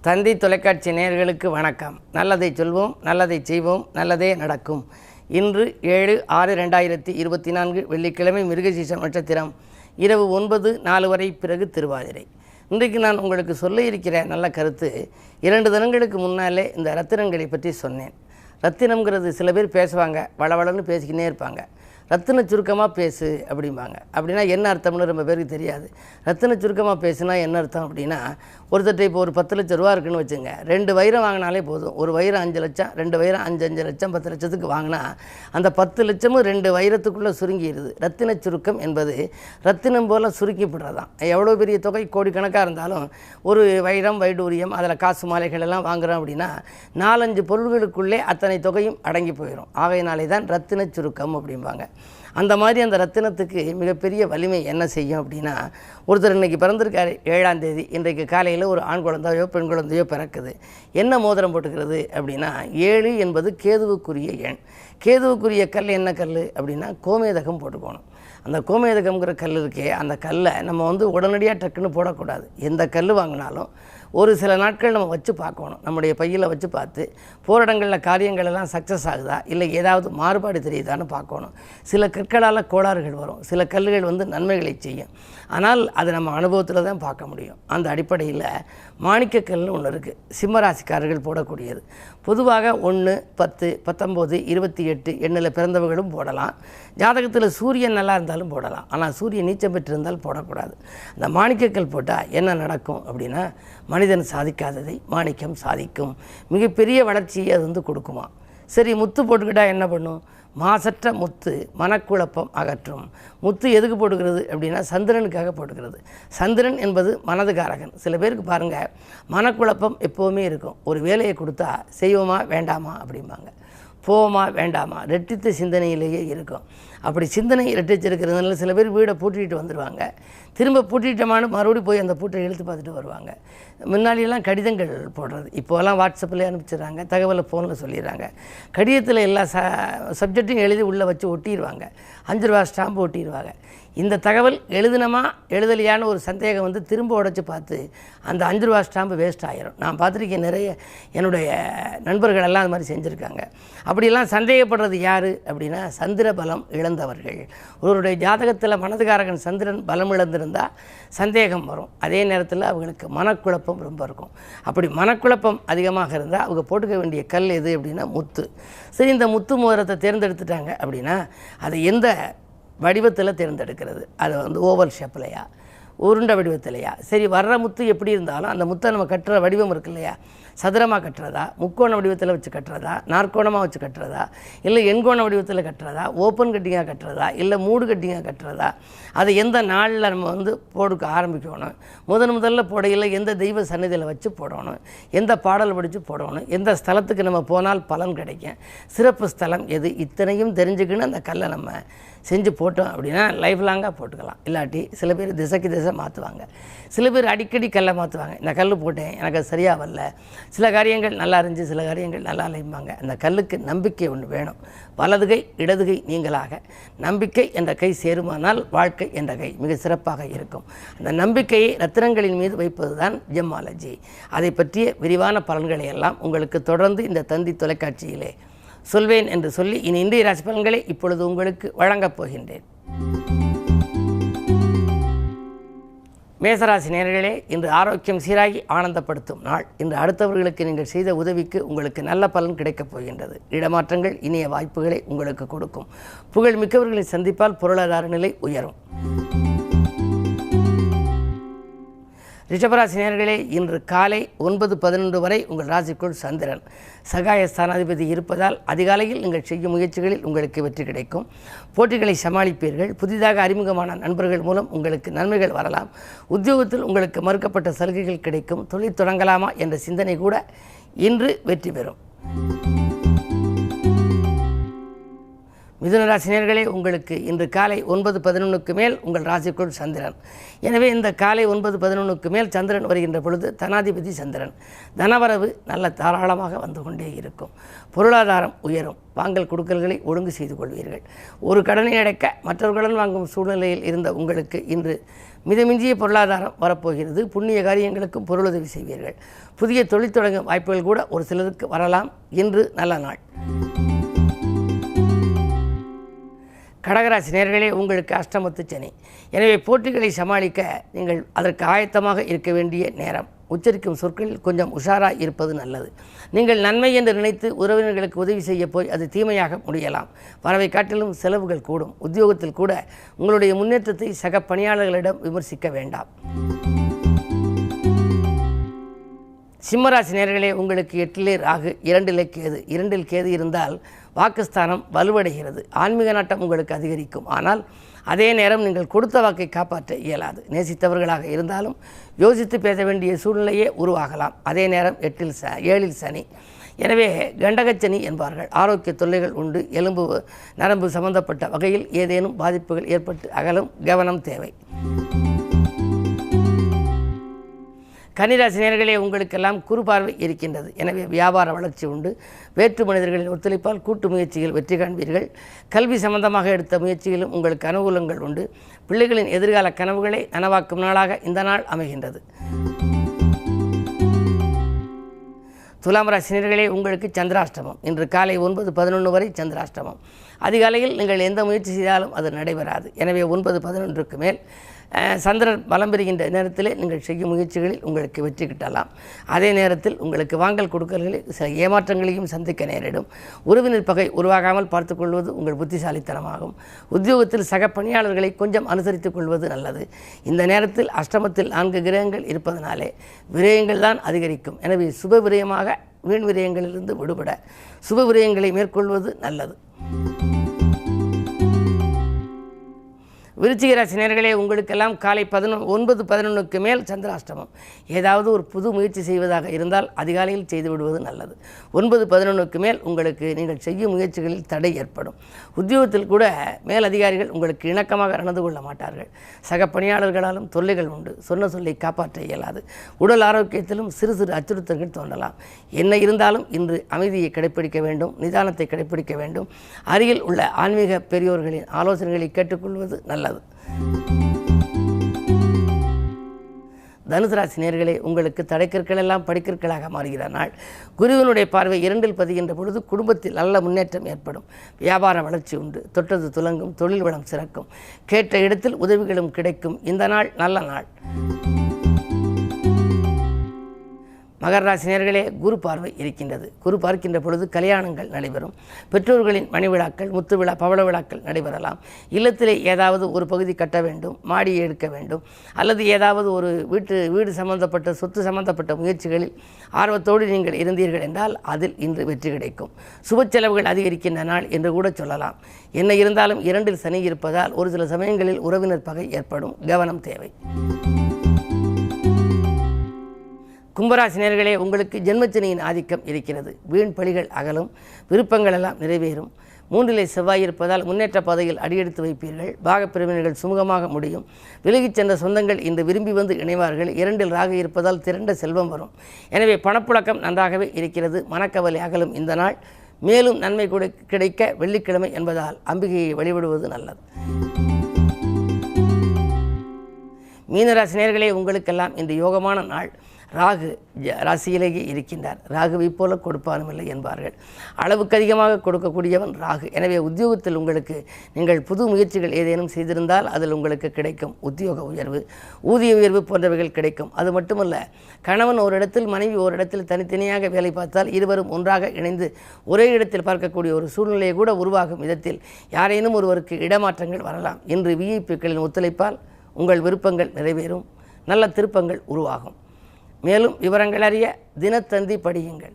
தந்தி தொலைக்காட்சி நேயர்களுக்கு வணக்கம். நல்லதை சொல்வோம், நல்லதை செய்வோம், நல்லதே நடக்கும். இன்று 7/6/2024 வெள்ளிக்கிழமை மிருகசீரிஷம் நட்சத்திரம் இரவு 9:04 வரை பிறகு திருவாதிரை. இன்றைக்கு நான் உங்களுக்கு சொல்ல இருக்கிற நல்ல கருத்து, 2 தினங்களுக்கு முன்னாலே இந்த ரத்தினங்களை பற்றி சொன்னேன். ரத்தினம்ங்கிறது சில பேர் பேசுவாங்க, வளவளன்னு பேசிக்கினே இருப்பாங்க. ரத்தின சுருக்கமாக பேசு அப்படிம்பாங்க. அப்படின்னா என்ன அர்த்தம்னு ரொம்ப பேருக்கு தெரியாது. ரத்தின சுருக்கமாக பேசுனா என்ன அர்த்தம் அப்படின்னா, ஒருத்தட்ட இப்போ ஒரு 10 லட்ச ரூபா இருக்குன்னு வச்சுங்க, 2 வைரம் வாங்கினாலே போதும். ஒரு வைரம் 5 லட்சம், 2 வைரம் 5 லட்சம், 10 லட்சத்துக்கு வாங்கினா அந்த 10 லட்சமும் 2 வைரத்துக்குள்ளே சுருங்கிடுது. ரத்தின சுருக்கம் என்பது ரத்தினம் போல் சுருக்கிப்படுறதான். எவ்வளோ பெரிய தொகை கோடிக்கணக்காக இருந்தாலும் ஒரு வைரம், வைடூரியம், அதில் காசு மாலைகள் எல்லாம் வாங்குகிறோம் அப்படின்னா 4-5 பொருள்களுக்குள்ளே அத்தனை தொகையும் அடங்கி போயிடும். ஆகையினாலே தான் ரத்தின சுருக்கம் அப்படிம்பாங்க. அந்த மாதிரி அந்த ரத்தினத்துக்கு மிகப்பெரிய வலிமை என்ன செய்யும் அப்படின்னா, ஒருத்தர் இன்றைக்கி பிறந்திருக்காரு 7ஆம் தேதி, இன்றைக்கு காலையில் ஒரு ஆண் குழந்தையோ பெண் குழந்தையோ பிறக்குது. என்ன மோதிரம் போட்டுக்கிறது அப்படின்னா, 7 என்பது கேதுவுக்குரிய எண். கேதுவுக்குரிய கல் என்ன கல் அப்படின்னா கோமேதகம் போட்டுக்கணும். அந்த கோமேதகம்ங்கிற கல் இருக்கே, அந்த கல்லை நம்ம உடனடியாக டக்குன்னு போடக்கூடாது. எந்த கல் வாங்கினாலும் ஒரு சில நாட்கள் நம்ம வச்சு பார்க்கணும். நம்முடைய பையில் வச்சு பார்த்து போராட்டங்களில் காரியங்கள் எல்லாம் சக்ஸஸ் ஆகுதா, இல்லை ஏதாவது மாறுபாடு தெரியுதான்னு பார்க்கணும். சில கற்களால் கோளாறுகள் வரும், சில கல்லுகள் நன்மைகளை செய்யும். ஆனால் அது நம்ம அனுபவத்தில் தான் பார்க்க முடியும். அந்த அடிப்படையில் மாணிக்கக்கல்னு ஒன்று இருக்குது, சிம்மராசிக்காரர்கள் போடக்கூடியது. பொதுவாக 1, 10, 19, 28 எண்ணில் பிறந்தவர்களும் போடலாம். ஜாதகத்தில் சூரியன் நல்லா இருந்தாலும் போடலாம். ஆனால் சூரியன் நீச்சம் பெற்றிருந்தால் போடக்கூடாது. அந்த மாணிக்கக்கல் போட்டால் என்ன நடக்கும் அப்படின்னா, மனிதன் சாதிக்காததை மாணிக்கம் சாதிக்கும். மிகப்பெரிய வளர்ச்சியை அது கொடுக்குமா. சரி, முத்து போட்டுக்கிட்டால் என்ன பண்ணும்? மாசற்ற முத்து மனக்குழப்பம் அகற்றும். முத்து எதுக்கு போட்டுக்கிறது அப்படின்னா, சந்திரனுக்காக போட்டுக்கிறது. சந்திரன் என்பது மனதுகாரகன். சில பேருக்கு பாருங்கள், மனக்குழப்பம் எப்போவுமே இருக்கும். ஒரு வேலையை கொடுத்தா செய்வோமா வேண்டாமா அப்படிம்பாங்க, போவோமா வேண்டாமா, ரெட்டித்த சிந்தனையிலேயே இருக்கும். அப்படி சிந்தனை ரெட்டிச்சிருக்கிறதுனால சில பேர் வீடை பூட்டிகிட்டு வந்துடுவாங்க. திரும்ப பூட்டிட்டோமானு மறுபடியும் போய் அந்த பூட்டை இழுத்து பார்த்துட்டு வருவாங்க. முன்னாடியெல்லாம் கடிதங்கள் போடுறது, இப்போலாம் வாட்ஸ்அப்பில் அனுப்பிச்சிடுறாங்க, தகவலை ஃபோனில் சொல்லிடுறாங்க. கடிதத்தில் எல்லா சப்ஜெக்ட்டையும் எழுதி உள்ளே வச்சு ஒட்டிடுவாங்க. 5 ரூபா ஸ்டாம்பு ஒட்டிடுவாங்க. இந்த தகவல் எழுதினமா எழுதலையான்னு ஒரு சந்தேகம் திரும்ப உடைச்சி பார்த்து அந்த 5 ரூபா ஸ்டாம்பு வேஸ்ட் ஆகிரும். நான் பார்த்துருக்கேன், நிறைய என்னுடைய நண்பர்கள் எல்லாம் அது மாதிரி செஞ்சுருக்காங்க. அப்படியெல்லாம் சந்தேகப்படுறது யார் அப்படின்னா, சந்திர பலம் இழந்தவர்கள். ஒருவருடைய ஜாதகத்தில் மனதுகாரகன் சந்திரன் பலம் இழந்திருந்தால் சந்தேகம் வரும். அதே நேரத்தில் அவங்களுக்கு மனக்குழப்பம் ரொம்ப இருக்கும். அப்படி மனக்குழப்பம் அதிகமாக இருந்தால் அவங்க போட்டுக்க வேண்டிய கல் எது அப்படின்னா முத்து. சரி, இந்த முத்து மோதிரத்தை தேர்ந்தெடுத்துட்டாங்க அப்படின்னா அது எந்த வடிவத்தில் தேர்ந்தெடுக்கிறது? அது ஓவல் ஷேப்லையா, உருண்டை வடிவத்திலையா? சரி, வர்ற முத்து எப்படி இருந்தாலும் அந்த முத்தை நம்ம கட்டுற வடிவம் இருக்கு இல்லையா, சதுரமாக கட்டுறதா, முக்கோண வடிவத்தில் வச்சு கட்டுறதா, நாற்கோணமாக வச்சு கட்டுறதா, இல்லை எண்கோண வடிவத்தில் கட்டுறதா, ஓப்பன் கட்டிங்காக கட்டுறதா, இல்லை மூடு கட்டிங்காக கட்டுறதா, அது எந்த நாளில் நம்ம போடுக்க ஆரம்பிக்கணும், முதல்ல போடையில் எந்த தெய்வ சந்நிதியில் வச்சு போடணும், எந்த பாடல் படித்து போடணும், எந்த ஸ்தலத்துக்கு நம்ம போனால் பலன் கிடைக்கும், சிறப்பு ஸ்தலம் எது, இத்தனையும் தெரிஞ்சுக்கின்னு அந்த கல்லை நம்ம செஞ்சு போட்டோம் அப்படின்னா லைஃப் லாங்காக போட்டுக்கலாம். இல்லாட்டி சில பேர் திசைக்கு திசை மாற்றுவாங்க. சில பேர் அடிக்கடி கல்லை மாற்றுவாங்க. இந்த கல் போட்டேன், எனக்கு அது சரியாக வரல, சில காரியங்கள் நல்லா இருந்துச்சு, சில காரியங்கள் நல்லா இல்லைம்பாங்க. அந்த கல்லுக்கு நம்பிக்கை ஒன்று வேணும். வலதுகை இடதுகை நீங்களாக நம்பிக்கை என்ற கை சேருமானால் வாழ்க்கை என்ற கை மிக சிறப்பாக இருக்கும். அந்த நம்பிக்கையை ரத்தினங்களின் மீது வைப்பது தான் ஜெம்மாலஜி. அதை பற்றிய விரிவான பலன்களை எல்லாம் உங்களுக்கு தொடர்ந்து இந்த தந்தி தொலைக்காட்சியிலே சொல்வேன் என்று சொல்லி இன்றைய ராசி பலன்களை இப்பொழுது உங்களுக்கு வழங்கப் போகின்றேன். மேசராசி நேயர்களே, இன்று ஆரோக்கியம் சீராகி ஆனந்தப்படுத்தும் நாள். இன்று அடுத்தவர்களுக்கு நீங்கள் செய்த உதவிக்கு உங்களுக்கு நல்ல பலன் கிடைக்கப் போகின்றது. இடமாற்றங்கள் இனிய வாய்ப்புகளை உங்களுக்கு கொடுக்கும். புகழ் மிக்கவர்களை சந்திப்பால் பொருளாதார நிலை உயரும். ரிஷபராசி நேயர்களே, இன்று காலை 9:11 வரை உங்கள் ராசிக்குள் சந்திரன் சகாய ஸ்தானாதிபதி இருப்பதால் அதிகாலையில் நீங்கள் செய்யும் முயற்சிகளில் உங்களுக்கு வெற்றி கிடைக்கும். போட்டிகளை சமாளிப்பீர்கள். புதிதாக அறிமுகமான நண்பர்கள் மூலம் உங்களுக்கு நன்மைகள் வரலாம். உத்தியோகத்தில் உங்களுக்கு மறுக்கப்பட்ட சலுகைகள் கிடைக்கும். தொழில் தொடங்கலாமா என்ற சிந்தனை கூட இன்று வெற்றி பெறும். மிதுன ராசினியர்களே, உங்களுக்கு இன்று காலை 9:11 மேல் உங்கள் ராசிக்குள் சந்திரன். எனவே இந்த காலை 9:11 மேல் சந்திரன் வருகின்ற பொழுது தனாதிபதி சந்திரன். தனவரவு நல்ல தாராளமாக வந்து கொண்டே இருக்கும். பொருளாதாரம் உயரும். வாங்கல் கொடுக்கல்களை ஒழுங்கு செய்து கொள்வீர்கள். ஒரு கடனை அடைக்க மற்றவர்களுடன் வாங்கும் சூழ்நிலையில் இருந்த உங்களுக்கு இன்று மிதமிஞ்சிய பொருளாதாரம் வரப்போகிறது. புண்ணிய காரியங்களுக்கும் பொருளுதவி செய்வீர்கள். புதிய தொழில் தொடங்கும் வாய்ப்புகள் கூட ஒரு சிலருக்கு வரலாம். இன்று நல்ல நாள். கடகராசி நேயர்களே, உங்களுக்கு அஷ்டமத்து சனி. எனவே போட்டிகளை சமாளிக்க நீங்கள் அதற்கு ஆயத்தமாக இருக்க வேண்டிய நேரம். உச்சரிக்கும் சொற்களில் கொஞ்சம் உஷாராக இருப்பது நல்லது. நீங்கள் நன்மை என்று நினைத்து உறவினர்களுக்கு உதவி செய்ய போய் அது தீமையாக முடியலாம். வரவை காட்டிலும் செலவுகள் கூடும். உத்தியோகத்தில் கூட உங்களுடைய முன்னேற்றத்தை சக பணியாளர்களிடம் விமர்சிக்க வேண்டாம். சிம்மராசி நேயர்களே, உங்களுக்கு 8 ராகு 2 கேது. 2 கேது இருந்தால் வாக்குஸ்தானம் வலுவடைகிறது. ஆன்மீக நாட்டம் உங்களுக்கு அதிகரிக்கும். ஆனால் அதே நேரம் நீங்கள் கொடுத்த வாக்கை காப்பாற்ற இயலாது. நேசித்தவர்களாக இருந்தாலும் யோசித்து பேச வேண்டிய சூழ்நிலையே உருவாகலாம். அதே நேரம் 7 சனி. எனவே கண்டகச்சனி என்பார்கள். ஆரோக்கிய தொல்லைகள் உண்டு. எலும்பு நரம்பு சம்பந்தப்பட்ட வகையில் ஏதேனும் பாதிப்புகள் ஏற்பட்டு அகலும். கவனம் தேவை. கன்னிராசி நேயர்களே, உங்களுக்கெல்லாம் குறுபார்வை இருக்கின்றது. எனவே வியாபார வளர்ச்சி உண்டு. வேற்று மனிதர்களின் ஒத்துழைப்பால் கூட்டு முயற்சிகள் வெற்றி காண்பீர்கள். கல்வி சம்பந்தமாக எடுத்த முயற்சியிலும் உங்களுக்கு அனுகூலங்கள் உண்டு. பிள்ளைகளின் எதிர்கால கனவுகளை நனவாக்கும் நாளாக இந்த நாள் அமைகின்றது. துலாம் ராசி நேயர்களே, உங்களுக்கு சந்திராஷ்டமம். இன்று காலை 9:11 வரை சந்திராஷ்டமம். அதிகாலையில் நீங்கள் எந்த முயற்சி செய்தாலும் அது நடைபெறாது. எனவே 9:11க்கு மேல் சந்திரன் பலம் பெறுகின்ற நேரத்தில் நீங்கள் செய்யும் முயற்சிகளில் உங்களுக்கு வெற்றி கிட்டலாம். அதே நேரத்தில் உங்களுக்கு வாங்கல் கொடுக்கல்களில் சில ஏமாற்றங்களையும் சந்திக்க நேரிடும். உறவினர் பகை உருவாகாமல் பார்த்துக்கொள்வது உங்கள் புத்திசாலித்தனமாகும். உத்தியோகத்தில் சக பணியாளர்களை கொஞ்சம் அனுசரித்துக் கொள்வது நல்லது. இந்த நேரத்தில் அஷ்டமத்தில் 4 கிரகங்கள் இருப்பதனாலே விரயங்கள் தான் அதிகரிக்கும். எனவே சுப விரயமாக வீண் விரயங்களிலிருந்து விடுபட சுப விரயங்களை மேற்கொள்வது நல்லது. விருச்சிக ராசி நேயர்களே, உங்களுக்கெல்லாம் காலை 9:11க்கு மேல் சந்திராஷ்டமம். ஏதாவது ஒரு புது முயற்சி செய்வதாக இருந்தால் அதிகாலையில் செய்து விடுவது நல்லது. 9:11க்கு மேல் உங்களுக்கு நீங்கள் செய்யும் முயற்சிகளில் தடை ஏற்படும். உத்தியோகத்தில் கூட மேலதிகாரிகள் உங்களுக்கு இணக்கமாக நடந்து கொள்ள மாட்டார்கள். சக பணியாளர்களாலும் தொல்லைகள் உண்டு. சொன்ன சொல்லை காப்பாற்ற இயலாது. உடல் ஆரோக்கியத்திலும் சிறு சிறு அச்சுறுத்தல்கள் தோன்றலாம். என்ன இருந்தாலும் இன்று அமைதியை கடைப்பிடிக்க வேண்டும். நிதானத்தை கடைப்பிடிக்க வேண்டும். அருகில் உள்ள ஆன்மீக பெரியோர்களின் ஆலோசனைகளை கேட்டுக்கொள்வது நல்லது. தனுசு ராசி நேயர்களே, உங்களுக்கு தடைக்கற்கள் எல்லாம் படிக்கற்களாக மாறுகிற நாள். குருவினுடைய பார்வை 2 பதிகின்ற பொழுது குடும்பத்தில் நல்ல முன்னேற்றம் ஏற்படும். வியாபார வளர்ச்சி உண்டு. தொட்டது துலங்கும். தொழில் வளம் சிறக்கும். கேட்ட இடத்தில் உதவிகளும் கிடைக்கும். இந்த நாள் நல்ல நாள். மகர ராசி நேயர்களே, குரு பார்வை இருக்கின்றது. குரு பார்க்கின்ற பொழுது கல்யாணங்கள் நடைபெறும். பெற்றோர்களின் மணி விழாக்கள், முத்து விழா, பவள விழாக்கள் நடைபெறலாம். இல்லத்திலே ஏதாவது ஒரு பகுதி கட்ட வேண்டும், மாடியை எடுக்க வேண்டும், அல்லது ஏதாவது ஒரு வீடு சம்பந்தப்பட்ட சொத்து சம்பந்தப்பட்ட முயற்சிகளில் ஆர்வத்தோடு நீங்கள் இருந்தீர்கள் என்றால் அதில் இன்று வெற்றி கிடைக்கும். சுப செலவுகள் அதிகரிக்கின்ற நாள் என்று கூட சொல்லலாம். என்ன இருந்தாலும் 2 சனி இருப்பதால் ஒரு சில சமயங்களில் உறவினர் பகை ஏற்படும். கவனம் தேவை. கும்பராசி நேயர்களே, உங்களுக்கு ஜென்மச்சனியின் ஆதிக்கம் இருக்கிறது. வீண் பழிகள் அகலும். விருப்பங்கள் எல்லாம் நிறைவேறும். 3 செவ்வாய் இருப்பதால் முன்னேற்ற பாதையில் அடியெடுத்து வைப்பீர்கள். பாகப்பிரிவினர்கள் சுமூகமாக முடியும். விலகிச் சென்ற சொந்தங்கள் இன்று விரும்பி வந்து இணைவார்கள். 2 ராகு இருப்பதால் திரண்ட செல்வம் வரும். எனவே பணப்புழக்கம் நன்றாகவே இருக்கிறது. மனக்கவலை அகலும் இந்த நாள். மேலும் நன்மை கிடைக்க வெள்ளிக்கிழமை என்பதால் அம்பிகையை வழிபடுவது நல்லது. மீனராசி நேயர்களே, உங்களுக்கெல்லாம் இன்று யோகமான நாள். ராகு ராசியிலேயே இருக்கின்றார். ராகுவை போல கொடுப்பானும் இல்லை என்பார்கள். அளவுக்கு அதிகமாக கொடுக்கக்கூடியவன் ராகு. எனவே உத்தியோகத்தில் உங்களுக்கு நீங்கள் புது முயற்சிகள் ஏதேனும் செய்திருந்தால் அதில் உங்களுக்கு கிடைக்கும் உத்தியோக உயர்வு, ஊதிய உயர்வு போன்றவைகள் கிடைக்கும். அது மட்டுமல்ல, கணவன் ஒரு இடத்தில், மனைவி ஒரு இடத்தில் தனித்தனியாக வேலை பார்த்தால் இருவரும் ஒன்றாக இணைந்து ஒரே இடத்தில் பார்க்கக்கூடிய ஒரு சூழ்நிலையை கூட உருவாகும் விதத்தில் யாரேனும் ஒருவருக்கு இடமாற்றங்கள் வரலாம். இன்று விஐபிக்களின் ஒத்துழைப்பால் உங்கள் விருப்பங்கள் நிறைவேறும். நல்ல திருப்பங்கள் உருவாகும். மேலும் விவரங்கள் அறிய தினத்தந்தி படியுங்கள்.